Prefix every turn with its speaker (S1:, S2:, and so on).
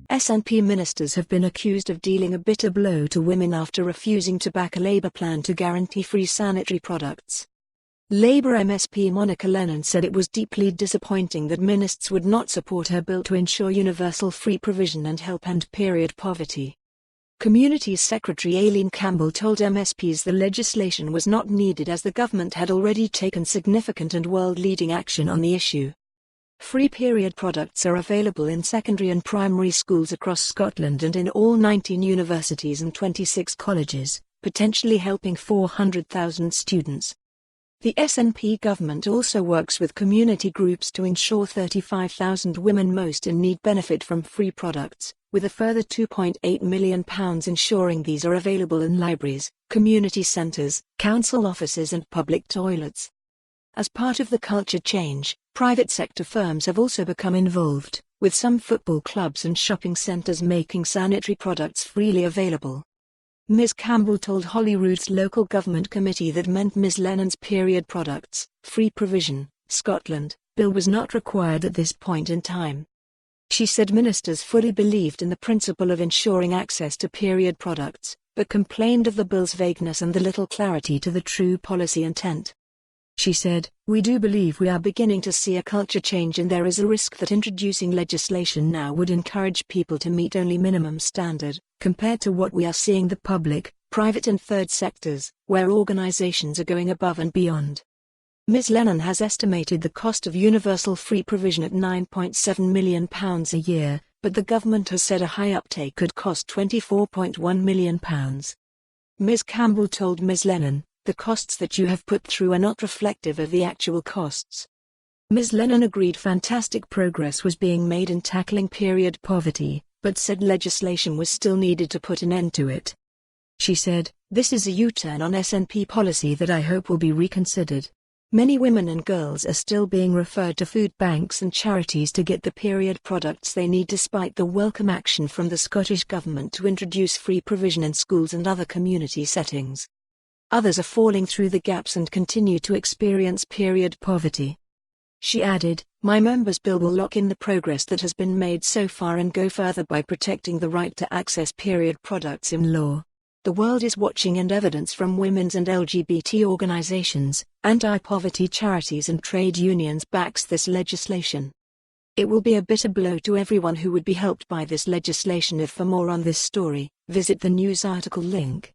S1: SNP ministers have been accused of dealing a bitter blow to women after refusing to back a Labour plan to guarantee free sanitary products. Labour MSP Monica Lennon said it was deeply disappointing that ministers would not support her bill to ensure universal free provision and help end period poverty. Communities Secretary Aileen Campbell told MSPs the legislation was not needed as the government had already taken significant and world-leading action on the issue. Free period products are available in secondary and primary schools across Scotland and in all 19 universities and 26 colleges, potentially helping 400,000 students. The SNP Government also works with community groups to ensure 35,000 women most in need benefit from free products, with a further £2.8 million ensuring these are available in libraries, community centres, council offices and public toilets. As part of the culture change, private sector firms have also become involved, with some football clubs and shopping centres making sanitary products freely available. Ms. Campbell told Holyrood's local government committee that meant Ms. Lennon's period products, free provision, Scotland, bill was not required at this point in time. She said ministers fully believed in the principle of ensuring access to period products, but complained of the bill's vagueness and the little clarity to the true policy intent. She said, "We do believe we are beginning to see a culture change and there is a risk that introducing legislation now would encourage people to meet only minimum standard, compared to what we are seeing the public, private and third sectors, where organisations are going above and beyond." Ms. Lennon has estimated the cost of universal free provision at £9.7 million a year, but the government has said a high uptake could cost £24.1 million. Ms. Campbell told Ms. Lennon, "The costs that you have put through are not reflective of the actual costs." Ms. Lennon agreed fantastic progress was being made in tackling period poverty, but said legislation was still needed to put an end to it. She said, "This is a U-turn on SNP policy that I hope will be reconsidered. Many women and girls are still being referred to food banks and charities to get the period products they need despite the welcome action from the Scottish Government to introduce free provision in schools and other community settings. Others are falling through the gaps and continue to experience period poverty." She added, "My members' bill will lock in the progress that has been made so far and go further by protecting the right to access period products in law. The world is watching and evidence from women's and LGBT organisations, anti-poverty charities and trade unions backs this legislation. It will be a bitter blow to everyone who would be helped by this legislation. If for more on this story, visit the news article link.